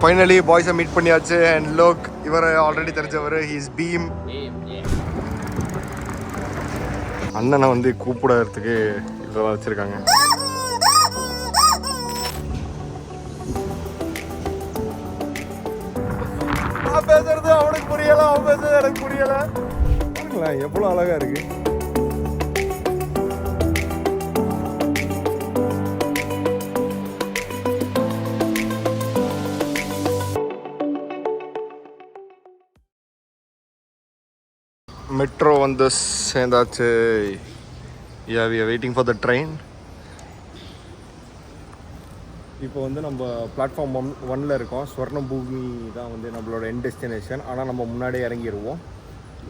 Finally பாய்ஸை meet பண்ணியாச்சு. And லோக் இவர் ஆல்ரெடி தெரிஞ்சவர், ஹீஸ் பீம். அண்ணனை வந்து கூப்பிடறதுக்கு இதெல்லாம் வச்சுருக்காங்க. நான் பேசுறது அவனுக்கு புரியலை, அவன் பேசுறது எனக்கு புரியலை. எவ்வளோ அழகா இருக்கு. மெட்ரோ வந்து சேர்ந்தாச்சு. Yeah we are waiting for the train. இப்போ வந்து நம்ம பிளாட்ஃபார்ம் 1ல் இருக்கோம். ஸ்வர்ண பூமி தான் வந்து நம்மளோட எண்ட் டெஸ்டினேஷன். ஆனால் நம்ம முன்னாடியே இறங்கிடுவோம்.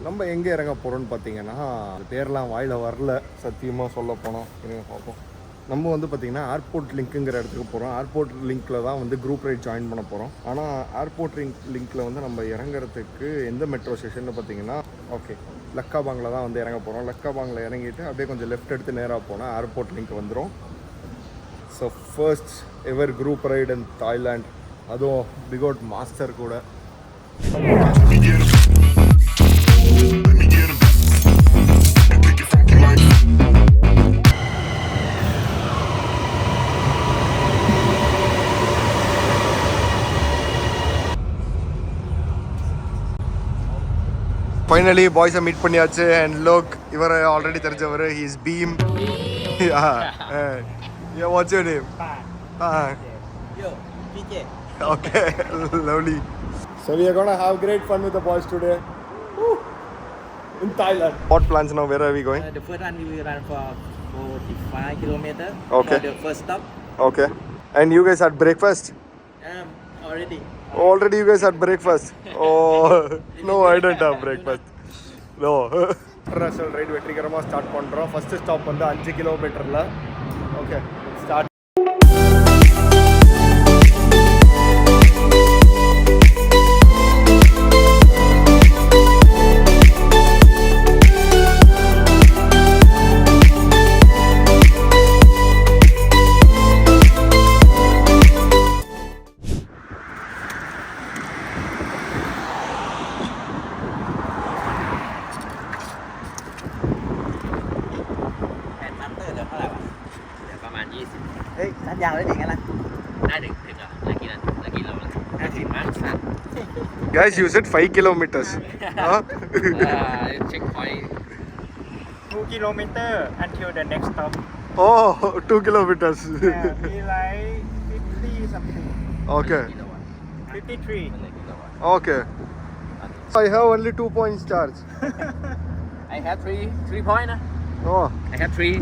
நம்ம எங்கே இறங்க போகிறோம்னு பார்த்தீங்கன்னா, பேர்லாம் வாயில் வரல சத்தியமாக சொல்ல போனோம். இருங்க பார்ப்போம். நம்ம வந்து பார்த்திங்கன்னா ஏர்போர்ட் லிங்க்குங்கிற இடத்துக்கு போகிறோம். ஏர்போர்ட் லிங்க்கில் தான் வந்து குரூப் ரைட் ஜாயின் பண்ண போகிறோம். ஆனால் ஏர்போர்ட் லிங்க்கில் வந்து நம்ம இறங்குறதுக்கு எந்த மெட்ரோ ஸ்டேஷன் பார்த்தீங்கன்னா, ஓகே லக்காபாங்கில் தான் வந்து இறங்க போகிறோம். லக்காபாங்கில் இறங்கிட்டு அப்படியே கொஞ்சம் லெஃப்ட் எடுத்து நேராக போனால் ஏர்போர்ட் லிங்க் வந்துடும். So first ever group ride in Thailand, அதுவும் பிகோட் மாஸ்டர் கூட. ஃபைனலி பாய்ஸை மீட் பண்ணியாச்சு. அண்ட் லோக் இவர் ஆல்ரெடி தெரிஞ்சவர், he's Bheem. Yeah, what's your name? Yo, PJ. Okay, lovely. So we are gonna have great fun with the boys today. Woo! In Thailand. What plans now? Where are we going? The first run we will run for 45 kilometers. Okay. For the first stop. Okay. And you guys had breakfast? Already. Already you guys had breakfast? Oh, no, I don't have breakfast. No. International ride வெற்றிகரமாக start பண்ணுறோம். First stop வந்து 5 கிலோமீட்டரில். Okay start. Ê, đánh giang lấy điện cái này. Đã được rồi, là kilo rồi. Đã thì bán sẵn. Guys, you said 5 kilometers. Huh? Checkpoint. 2 kilometers until the next stop. Oh, 2 kilometers. Be like 50 something. Okay. 53. Okay. I have only 2 points charge. I have three point. Oh. I have 3.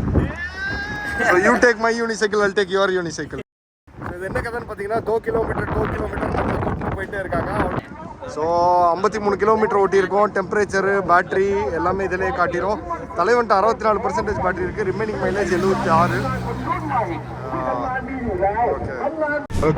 So you take my unicycle, I'll take your unicycle. இது என்ன கதைன்னு பார்த்தீங்கன்னா 2 kilometre நம்ம கூட்டிட்டு போயிட்டே இருக்காங்க. So 53 kilometre ஓட்டியிருக்கோம். Temperature, battery எல்லாமே இதிலே காட்டிடும். தலைவன்ட்டு 64% பேட்ரி இருக்குது. Remaining mileage 76. ஓகே.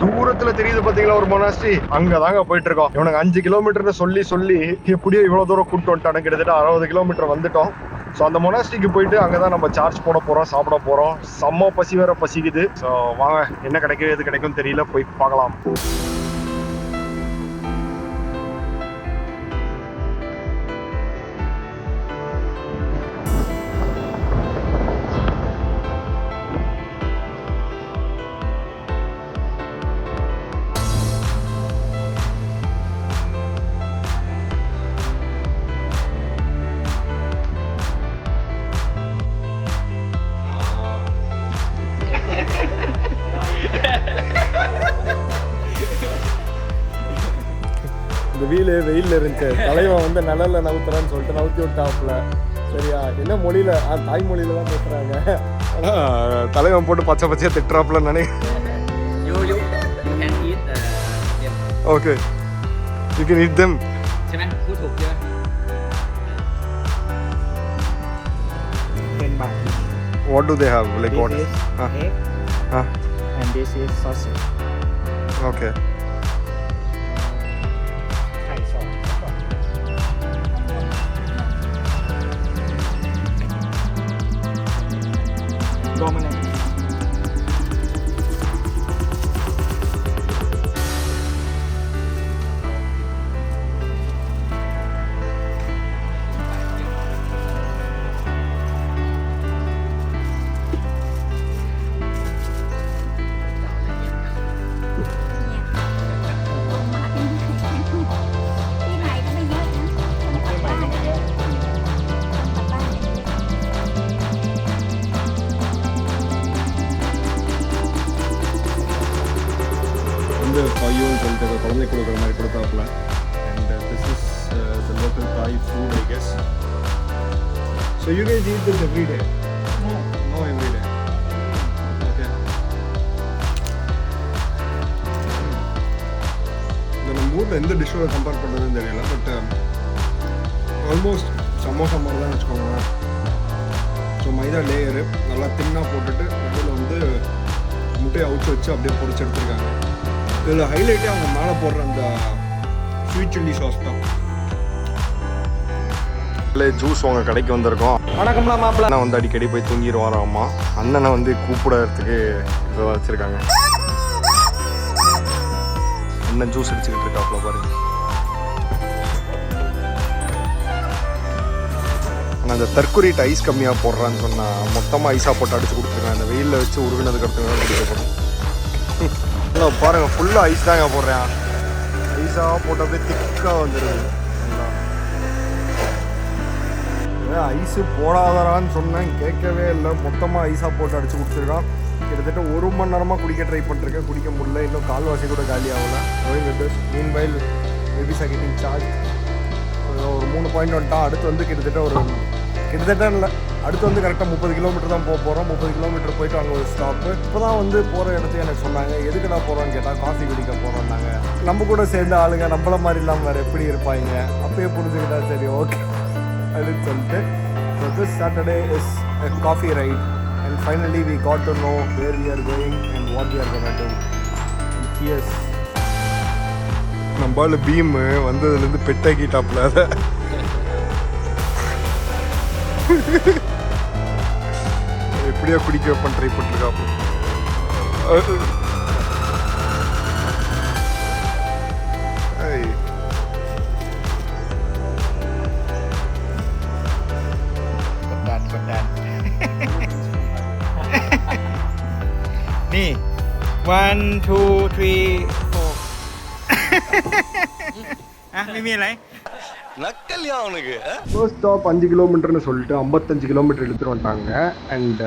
தூரத்தில் தெரியுது பார்த்தீங்களா ஒரு மொனாஸ்ட்ரி, அங்கே தாங்க போயிட்டு இருக்கோம். இவனுக்கு 5 கிலோமீட்டர்னு சொல்லி எப்படியோ இவ்வளோ தூரம் கூப்பிட்டு வந்துட்டானு. கிட்டத்தட்ட 60 கிலோமீட்டர் வந்துட்டோம். ஸோ அந்த மொனாஸ்ட்ரிக்கு போயிட்டு அங்கே தான் நம்ம சார்ஜ் போட போகிறோம், சாப்பிட போகிறோம். செம்ம பசி வேற பசிக்குது. ஸோ வாங்க, என்ன கிடைக்கும் எது கிடைக்கும் தெரியல, போய் பார்க்கலாம். இந்த வீலு வெயிலில் இருந்துச்சு. தலைவன் வந்து நிழல்ல நவுத்துறான்னு சொல்லிட்டு நவுத்தி விட்டாப்புல. சரியா, என்ன மொழியில்? தாய்மொழியில தான் பேசுகிறாங்க. ஆனால் தலைவன் போட்டு பச்சை பச்சையாக திட்டுறாப்புல நினைக்கிறேன். You can eat them. Okay. You can eat them. Xem anh,พูดถูกchưa? 10 baht. What do they have? Like what? This is egg and this is sausage. Okay. Thai sauce. Dominant. வந்து பையோன்னு சொல்லிட்டு குழந்தை கொடுக்குற மாதிரி கொடுத்தாப்புல. And this is the local Thai food I guess. So you guys eat this every day? No every day. Okay. நம்ம ஊரில் எந்த டிஷ்ஷோட compare பண்ணுறதுன்னு தெரியல. பட் ஆல்மோஸ்ட் சமோசா மாதிரி தான் வச்சுக்கோங்களேன். ஸோ மைதா லேயரு நல்லா தின்னாக போட்டுட்டு நடுவில் வந்து முட்டையை அவிச்சு வச்சு அப்படியே பொரிச்சு எடுத்துருக்காங்க. இதில் ஹைலைட்டே அவங்க மேலே போடுற அந்த ஸ்வீட் சில்லி சாஸ் தான். இல்லை ஜூஸ் உங்க கடைக்கு வந்திருக்கோம். வணக்கம்லாம் மாப்பிள்ள. நான் வந்து அடிக்கடி போய் தூங்கிடுவாராம்மா. அண்ணனை வந்து கூப்பிடறதுக்கு இதை வச்சுருக்காங்க. அண்ணன் ஜூஸ் அடிச்சுக்கிட்டு இருக்காப்புல பாருங்க. ஆனால் அந்த தற்கொலைட்டு ஐஸ் கம்மியாக போடுறான்னு சொன்னால் மொத்தமாக ஐஸாக போட்டு அடிச்சு கொடுத்துருக்கேன். அந்த வெயிலில் வச்சு உருகுனதுக்கு அடுத்து தான் குடிக்கப்படும். இல்லை பாருங்கள், ஃபுல்லாக ஐஸ் தாங்க போடுறேன். ஐஸாக போட்டு அப்படியே திக்காக வந்துடுது. ஐஸு போடாதாரான்னு சொன்னேன், கேட்கவே இல்லை. மொத்தமாக ஐஸாக போட்டு அடிச்சு கொடுத்துருக்கான். கிட்டத்தட்ட 1 மணி நேரமாக குடிக்க ட்ரை பண்ணிருக்கேன், குடிக்க முடியல. இன்னும் கால்வாசி கூட காலி ஆகல. மீன் வயல் பேபிஸ் ஆர் கெட்டிங் சார்ஜ். ஒரு 3 பாயிண்ட் வந்துட்டான். அடுத்து வந்து கிட்டத்தட்ட இல்லை, அடுத்து வந்து கரெக்டாக 30 கிலோமீட்டர் தான் போக போகிறோம். 30 கிலோமீட்டர் போயிட்டு அங்கே ஒரு ஸ்டாப்பு. இப்போ தான் வந்து போகிற இடத்தையும் எனக்கு சொன்னாங்க. எதுக்குடா போகிறோன்னு கேட்டால் காஃபி குடிக்க போகிறோம்னாங்க. நம்ம கூட சேர்ந்த ஆளுங்க நம்மள மாதிரி இல்லாமல் வேறு எப்படி இருப்பாங்க, அப்பயே புரிஞ்சுக்கிட்டா சரி ஓகே அப்படின்னு சொல்லிட்டு. So this Saturday is a coffee ride and finally we got to know where we are going and what we are going to do. Cheers. நம்மள பீம் வந்ததுலேருந்து பெட்டாக்கிட்டாப்புல. எப்படியா குடிக்க வைப்பேன் ட்ரை பண்ணிருக்காப்புல.นี่ 1 2 3 4 ไม่มีอะไร நக்கல்யா அவனுக்கு. ஃபர்ஸ்ட் ஸ்டாப் 5 கிலோமீட்டர்னு சொல்லிட்டு 55 கிலோமீட்டர் எடுத்துகிட்டு வந்துட்டாங்க. அண்ட்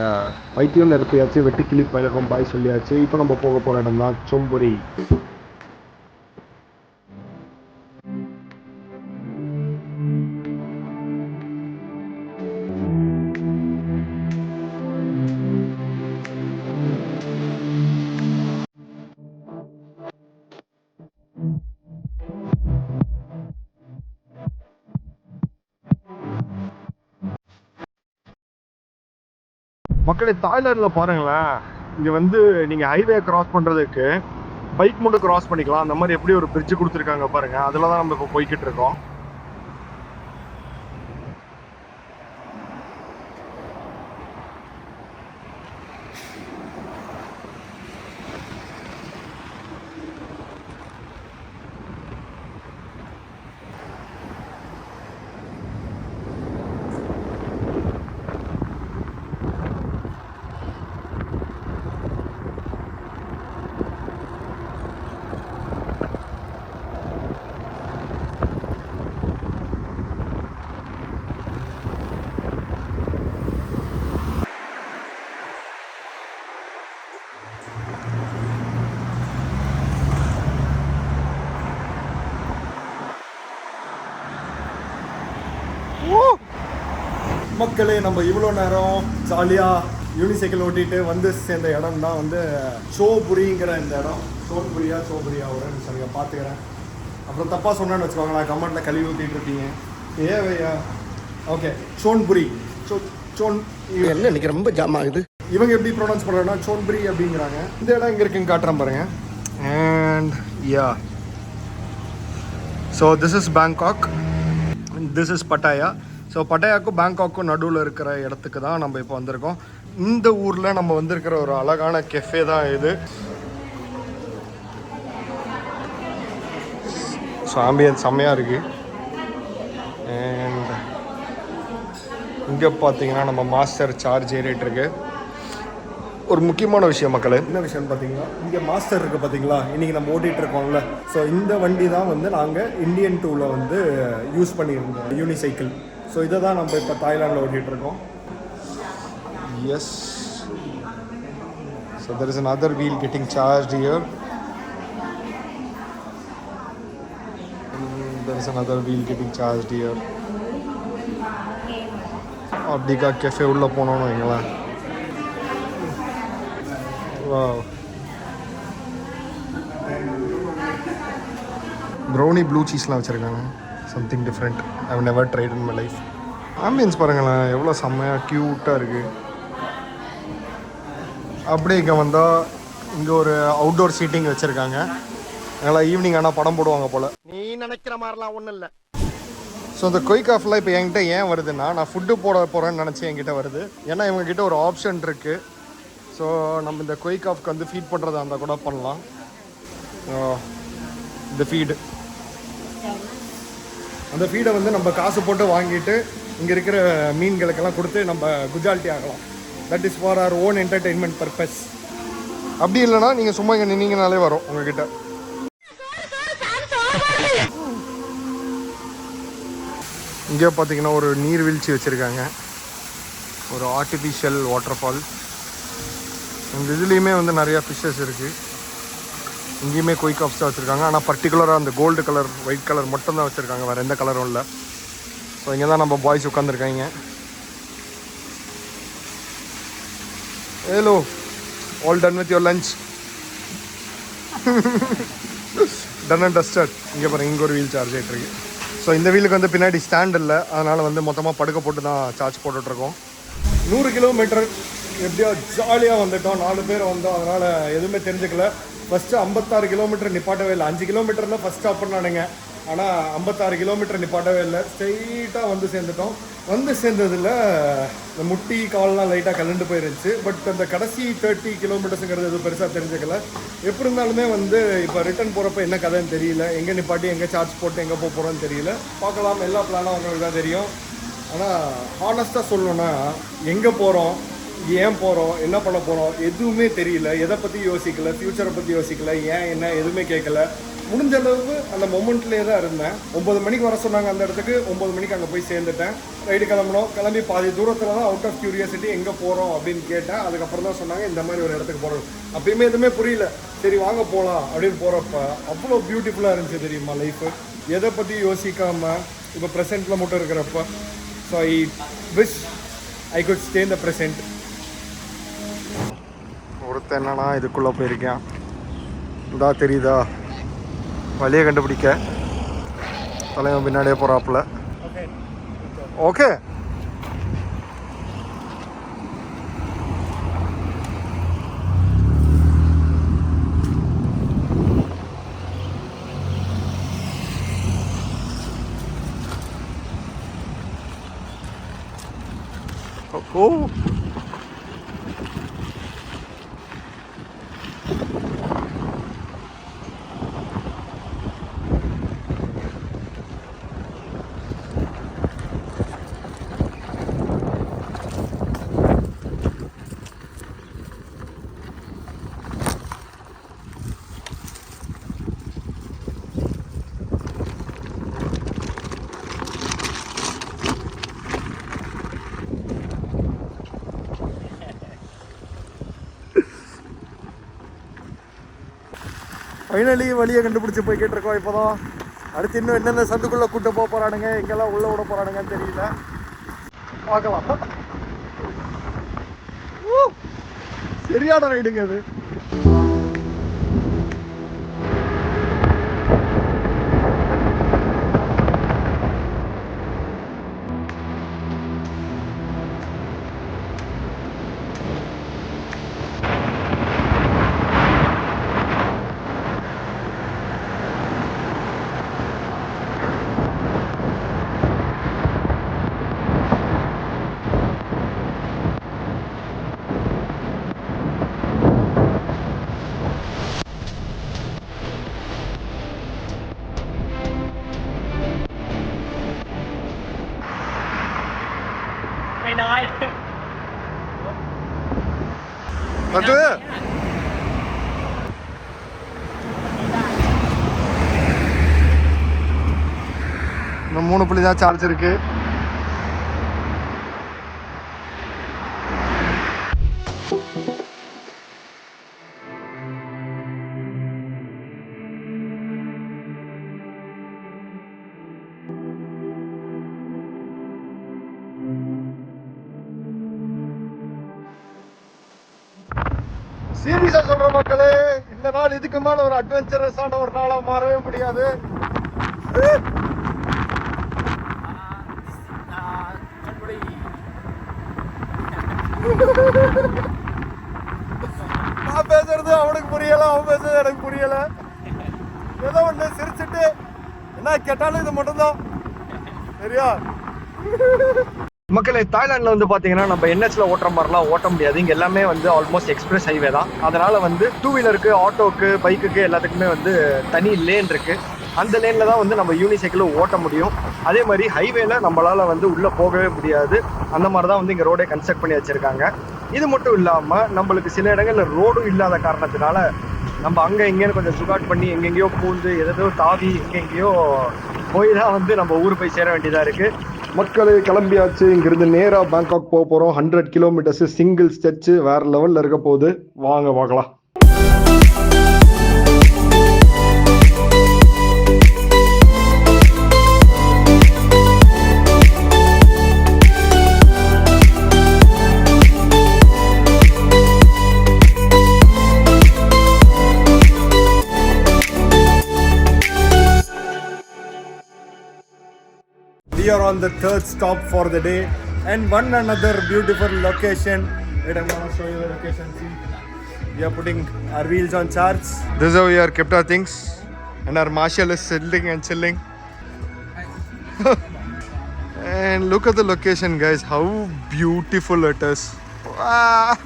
வைத்தியம் நிரப்பியாச்சு, வெட்டி கிளி பயிலகம் பாய் சொல்லியாச்சு. இப்போ நம்ம போக போகிற இடம் தான் சோம்புரி. மக்களே, தாய்லாண்டில் பாருங்களேன், இங்கே வந்து நீங்கள் ஹைவே கிராஸ் பண்ணுறதுக்கு பைக் மட்டும் கிராஸ் பண்ணிக்கலாம். அந்த மாதிரி எப்படி ஒரு பிரிட்ஜ் கொடுத்துருக்காங்க பாருங்கள். அதில் தான் நம்ம இப்போ போய்கிட்டு இருக்கோம். மக்களே, நம்ம இவ்வளோ நேரம் ஜாலியாக யூனிசைக்கிள் ஓட்டிகிட்டு வந்து சேர்ந்த இடம் தான் வந்து சோபுரிங்கிற இந்த இடம். சோபுரியா ஒரு நிமிஷம் பார்த்துக்கிறேன். அப்புறம் தப்பாக சொன்னான்னு வச்சுக்கோங்க, நான் கமெண்ட்டில் கழுவி ஊற்றிட்டு இருக்கீங்க. ஏவையா ஓகே, சோன்புரி. சோன் என்ன இன்னைக்கு ரொம்ப ஜாம் ஆகுது. இவங்க எப்படி ப்ரொனவுன்ஸ் பண்ணுறாங்கன்னா சோன்புரி அப்படிங்கிறாங்க. இந்த இடம் எங்கே இருக்குன்னு காட்டுறேன் பாருங்க. And yeah, so this is Bangkok, this is Pattaya. So பட்டாயாக்கும் பேங்காக்கும் நடுவில் இருக்கிற இடத்துக்கு தான் நம்ம இப்போ வந்திருக்கோம். இந்த ஊரில் நம்ம வந்திருக்கிற ஒரு அழகான கெஃபே தான் இது. ஸோ ஆம்பியன்ஸ் செம்மையாக இருக்குது. அண்ட் இங்கே பார்த்தீங்கன்னா நம்ம மாஸ்டர் சார்ஜ் ஏறிட்டு இருக்கு. ஒரு முக்கியமான விஷயம் மக்களே, என்ன விஷயம்னு பார்த்தீங்கன்னா, இங்கே மாஸ்டர் இருக்குது பார்த்தீங்களா, இன்றைக்கி நம்ம ஓட்டிகிட்டு இருக்கோம்ல. ஸோ இந்த வண்டி தான் வந்து நாங்கள் இந்தியன் டூவில் வந்து யூஸ் பண்ணியிருந்தோம், யூனிசைக்கிள். ஸோ இதை தான் நம்ம இப்போ தாய்லாண்டில் ஓட்டிகிட்டு இருக்கோம். Yes, so there is another wheel getting charged here. There's another wheel getting charged here. அப்படிக்கா கெஃபே உள்ளே போனோன்னு வைங்களேன். வாவ். ப்ரௌனி ப்ளூ சீஸ்லாம் வச்சுருக்காங்க. Something different. I have never tried in my life. Ambience பாருங்களேன் எவ்வளோ செம்மையாக க்யூட்டாக இருக்குது. அப்படியே இங்கே வந்தால் இங்கே ஒரு அவுட்டோர் சீட்டிங் வச்சுருக்காங்க. நல்லா ஈவினிங் ஆனால் படம் போடுவாங்க போல். நீ நினைக்கிற மாதிரிலாம் ஒன்றும் இல்லை. ஸோ இந்த குயிக் ஆஃப்லாம் இப்போ என்கிட்ட ஏன் வருதுன்னா, நான் ஃபுட்டு போட போகிறேன்னு நினச்சி என்கிட்ட வருது. ஏன்னா இவங்ககிட்ட ஒரு ஆப்ஷன் இருக்குது. ஸோ நம்ம இந்த குயிக் ஆஃப்க்கு வந்து ஃபீட் பண்ணுறதா இருந்தால் கூட பண்ணலாம். இந்த ஃபீடு, அந்த ஃபீடை வந்து நம்ம காசு போட்டு வாங்கிட்டு இங்கே இருக்கிற மீன்களுக்கெல்லாம் கொடுத்து நம்ம குஜால்ட்டி ஆகலாம். That is for our own entertainment purpose. அப்படி இல்லைனா நீங்கள் சும்மா இங்கே நின்னீங்கனாலே வரும் உங்ககிட்ட. இங்கே பார்த்தீங்கன்னா ஒரு நீர்வீழ்ச்சி வச்சுருக்காங்க, ஒரு ஆர்டிஃபிஷியல் வாட்டர் ஃபால். இந்த இதுலேயுமே வந்து நிறையா ஃபிஷ்ஷஸ் இருக்குது. இங்கேயுமே குயிக் ஆஃப்ஸ் தான் வச்சுருக்காங்க. ஆனால் பர்டிகுலராக அந்த கோல்டு கலர் ஒயிட் கலர் மட்டும் தான் வச்சுருக்காங்க, வேறு எந்த கலரும் இல்லை. ஸோ இங்கே தான் நம்ம பாய்ஸ் உட்காந்துருக்காங்க. Hello, all done with your lunch? Done and dusted. இங்கே பாருங்கள், இங்கே ஒரு வீல் சார்ஜ் ஆகிட்டு இருக்கு. ஸோ இந்த வீலுக்கு வந்து பின்னாடி ஸ்டாண்ட் இல்லை, அதனால் வந்து மொத்தமாக படுக்க போட்டு தான் சார்ஜ் போட்டுட்ருக்கோம். 100 கிலோமீட்டர் எப்படியோ ஜாலியாக வந்துட்டோம். 4 பேர் வந்தோம், அதனால் எதுவுமே தெரிஞ்சுக்கல. ஃபஸ்ட்டு 56 கிலோமீட்டர் நிப்பாட்டவே இல்லை. 5 கிலோமீட்டர் தான் ஃபஸ்ட் ஸ்டாப் பண்ணானுங்க. ஆனால் 56 கிலோமீட்டர் நிப்பாட்டவே இல்லை. ஸ்ட்ரெயிட்டாக வந்து சேர்ந்துட்டோம். வந்து சேர்ந்ததில் இந்த முட்டி கால்லாம் லைட்டாக கலண்டு போயிருந்துச்சு. பட் அந்த கடைசி 30 கிலோமீட்டர்ஸுங்கிறது எதுவும் பெருசாக தெரிஞ்சுக்கல. எப்படி இருந்தாலுமே வந்து இப்போ ரிட்டர்ன் போகிறப்ப என்ன கதைன்னு தெரியல. எங்கே நிப்பாட்டி எங்கே சார்ஜ் போட்டு எங்கே போக போகிறோன்னு தெரியல. பார்க்கலாம், எல்லா பிளானும் அவங்களுக்கு தான் தெரியும். ஆனால் ஹானஸ்ட்டாக சொல்லணுன்னா, எங்கே போகிறோம், ஏன் போகிறோம், என்ன பண்ண போகிறோம் எதுவுமே தெரியல. எதை பற்றி யோசிக்கல, ஃப்யூச்சரை பற்றி யோசிக்கல, ஏன் என்ன எதுவுமே கேட்கல. முடிஞ்ச அளவுக்கு அந்த மொமெண்ட்லேயே தான் இருந்தேன். 9 மணிக்கு வர சொன்னாங்க அந்த இடத்துக்கு. 9 மணிக்கு அங்கே போய் சேர்ந்துட்டேன். ரைடு கிளம்பணும். கிளம்பி பாதி தூரத்தில் தான் அவுட் ஆஃப் கியூரியாசிட்டி எங்கே போகிறோம் அப்படின்னு கேட்டேன். அதுக்கப்புறம் தான் சொன்னாங்க இந்த மாதிரி ஒரு இடத்துக்கு போகிறோம். அப்பயுமே எதுவுமே புரியல. சரி வாங்க போகலாம் அப்படின்னு போகிறப்ப அவ்வளோ பியூட்டிஃபுல்லாக இருந்துச்சு தெரியுமா லைஃபு. எதை பற்றி யோசிக்காமல் இப்போ ப்ரெசென்ட்டில் மட்டும் இருக்கிறப்ப. So I wish I could stay in the present. ஒருத்தர் என்னன்னா இதுக்குள்ளே போயிருக்கேன். இதா தெரியுதா, வழியை கண்டுபிடிக்க தலைவன் பின்னாடியே போகிறாப்புல. ஓகே, ஓ ஃபைனலி வழியை கண்டுபிடிச்சி போய்கிட்டு இருக்கோம். இப்போ தான் அடுத்து இன்னும் என்னென்ன சந்துக்குள்ளே கூட்ட போக போகிறானுங்க, எங்கெல்லாம் உள்ளே விட போகிறானுங்கன்னு தெரியல. பார்க்கலாம். சரியான ரைடுங்க அது. அது இந்த 3 புள்ளி தான் சார்ஜ் இருக்கு. சீரியஸா சொல்ற மக்களே, இந்த நாள் இதுக்கு மேல ஒரு அட்வென்ச்சரஸான ஒரு நாளா மாறவே முடியாது. நான் பேசுறது அவனுக்கு புரியல, அவன் பேசுறது எனக்கு புரியல. ஏதோ ஒண்ணு சிரிச்சுட்டு என்ன கேட்டாலும் இது மட்டும்தான் சரியா. மக்களே, தாய்லாண்டில் வந்து பார்த்தீங்கன்னா நம்ம என்ஹெச்ல ஓட்டுற மாதிரிலாம் ஓட்ட முடியாது. இங்கே எல்லாமே வந்து ஆல்மோஸ்ட் எக்ஸ்பிரஸ் ஹைவே தான். அதனால வந்து டூ வீலருக்கு, ஆட்டோக்கு, பைக்குக்கு எல்லாத்துக்குமே வந்து தனி லேன் இருக்கு. அந்த லேனில் தான் வந்து நம்ம யூனிசைக்கிளும் ஓட்ட முடியும். அதே மாதிரி ஹைவேல நம்மளால வந்து உள்ளே போகவே முடியாது. அந்த மாதிரி தான் வந்து இங்கே ரோடே கன்ஸ்ட்ரக்ட் பண்ணி வச்சிருக்காங்க. இது மட்டும் இல்லாமல் நம்மளுக்கு சில இடங்களில் ரோடும் இல்லாத காரணத்தினால நம்ம அங்கே இங்கேன்னு கொஞ்சம் சுகாட் பண்ணி எங்கெங்கேயோ பூந்து எதோ தாவி எங்கெங்கேயோ போய் தான் வந்து நம்ம ஊர் போய் சேர வேண்டியதாக இருக்குது. மக்களே, கிளம்பியாச்சு. இங்கிருந்து நேராக பேங்காக் போக போகிறோம். 100 கிலோமீட்டர்ஸ் சிங்கிள் ஸ்டெச்சு வேற லெவலில் இருக்க போகுது. வாங்க பார்க்கலாம். We are on the third stop for the day and one another beautiful location. Wait, I'm gonna show you the location. See, we are putting our wheels on charge. This is how we are kept our things, and our marshal is sitting and chilling. And look at the location, guys. How beautiful it is. Wow.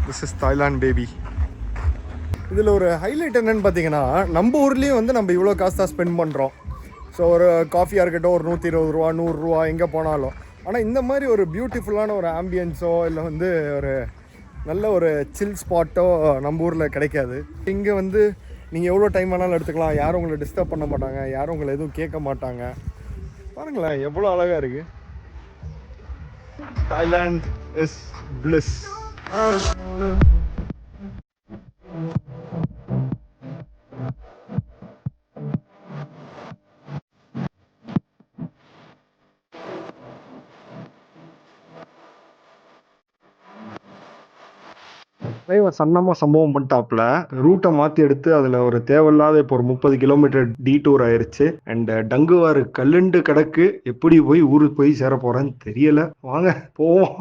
This is Thailand, baby. இதில் ஒரு highlight என்னென்னு பார்த்தீங்கன்னா, நம்ம ஊர்லேயும் வந்து நம்ம இவ்வளோ காசு தான் ஸ்பெண்ட் பண்ணுறோம். ஸோ ஒரு காஃபியாக இருக்கட்டும், ஒரு 120 ரூபா 100 ரூபா எங்கே போனாலும். ஆனால் இந்த மாதிரி ஒரு பியூட்டிஃபுல்லான ஒரு ஆம்பியன்ஸோ இல்லை வந்து ஒரு நல்ல ஒரு சில் ஸ்பாட்டோ நம்ம ஊரில் கிடைக்காது. இங்கே வந்து நீங்கள் எவ்வளோ டைம் வேணாலும் எடுத்துக்கலாம். யாரும் உங்களை டிஸ்டர்ப் பண்ண மாட்டாங்க, யாரும் உங்களை எதுவும் கேட்க மாட்டாங்க. பாருங்களேன் எவ்வளோ அழகாக இருக்குது. Thailand is bliss. சன்னமாக சம்பவம் பண்ணிட்டாப்புல ரூட்டை மாற்றி எடுத்து அதில் ஒரு தேவையில்லாத இப்போ ஒரு 30 கிலோமீட்டர் டீடூர் ஆயிடுச்சு. அண்ட் டங்குவாரு கல்லுண்டு கிடக்கு. எப்படி போய் ஊருக்கு போய் சேர போறேன்னு தெரியல. வாங்க போவோம்.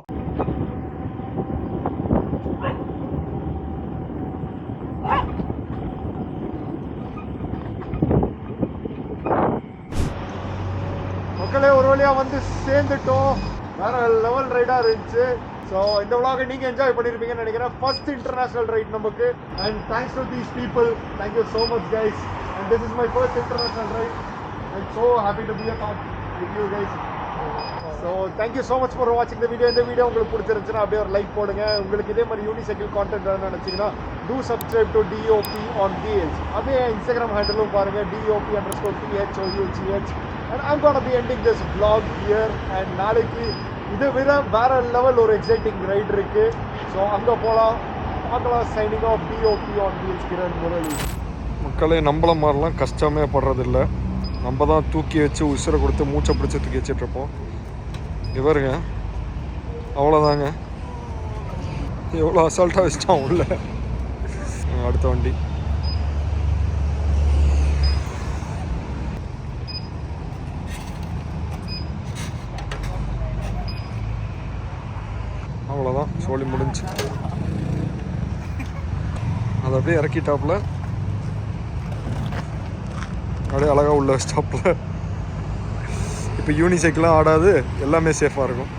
மக்களே, ஒரு வழியா வந்து சேர்ந்துட்டோம். வேற லெவல் ரைடா இருந்துச்சு. ஸோ இந்த vlog நீங்கள் என்ஜாய் பண்ணியிருப்பீங்கன்னு நினைக்கிறேன். ஃபர்ஸ்ட் இன்டர்நேஷனல் ரைட் நமக்கு. And thanks to these people. Thank you so much guys. And this is my first international right. I'm so happy to be a part with you guys. So thank you so much for வாட்சிங் the video. இந்த video உங்களுக்கு பிடிச்சிருந்துச்சுன்னா அப்படியே ஒரு like போடுங்க. உங்களுக்கு இதே மாதிரி யூனிசைக்கிள் கான்டென்ட் வேணும்னு நினச்சிங்கன்னா two subscribe to DOP on Wheels. அதே இன்ஸ்டாகிராம் ஹேண்டலும் பாருங்கள், DOP_THOUGH. And I'm gonna be ending this vlog here. And நாளைக்கு இதை விட வேற லெவல் ஒரு எக்ஸைட்டிங் ரைட் இருக்கு. ஸோ அங்கே போகலாம், பார்க்கலாம். Signing off DOP on Wheels, Kiran Murali. மக்களே, நம்மள மாதிரிலாம் கஷ்டமே படுறதில்ல. நம்ம தான் தூக்கி வச்சு உசுரை கொடுத்து மூச்சை பிடிச்சி தூக்கி வச்சிட்ருப்போம். இவருங்க அவ்வளோதாங்க, எவ்வளோ அசால்ட்டாக வச்சிட்டான் உள்ள. அடுத்த வண்டி. அவ்வளோதான், சோழி முடிஞ்சு. அதை அப்படியே இறக்கிட்டாப்புல, அப்படியே அழகாக உள்ள ஸ்டாப்பில். இப்போ யூனிசைக்கிளாக ஆடாது, எல்லாமே சேஃபாக இருக்கும்.